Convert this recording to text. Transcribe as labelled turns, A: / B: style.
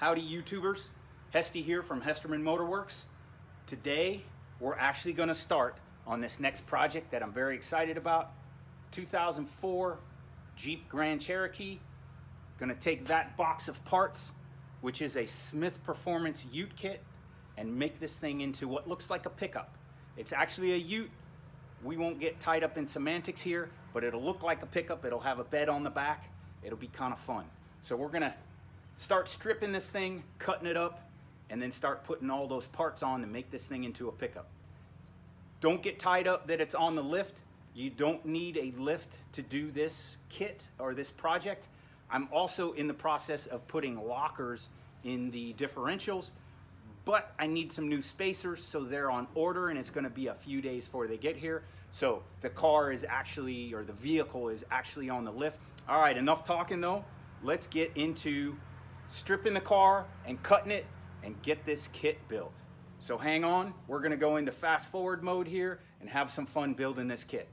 A: Howdy YouTubers, Hesty here from Hesterman Motorworks. Today we're actually going to start on this next project that I'm very excited about. 2004 Jeep Grand Cherokee. Going to take that box of parts, which is a Smyth Performance ute kit, and make this thing into what looks like a pickup. It's actually a ute. We won't get tied up in semantics here, but it'll look like a pickup. It'll have a bed on the back. It'll be kind of fun. So we're going to start stripping this thing, cutting it up, and then start putting all those parts on to make this thing into a pickup. Don't get tied up that it's on the lift. You don't need a lift to do this kit or this project. I'm also in the process of putting lockers in the differentials, but I need some new spacers, so they're on order, and it's going to be a few days before they get here. So the car is actually, or the vehicle is actually on the lift. All right, enough talking though. Let's get into stripping the car and cutting it and get this kit built. So hang on, we're going to go into fast forward mode here and have some fun building this kit.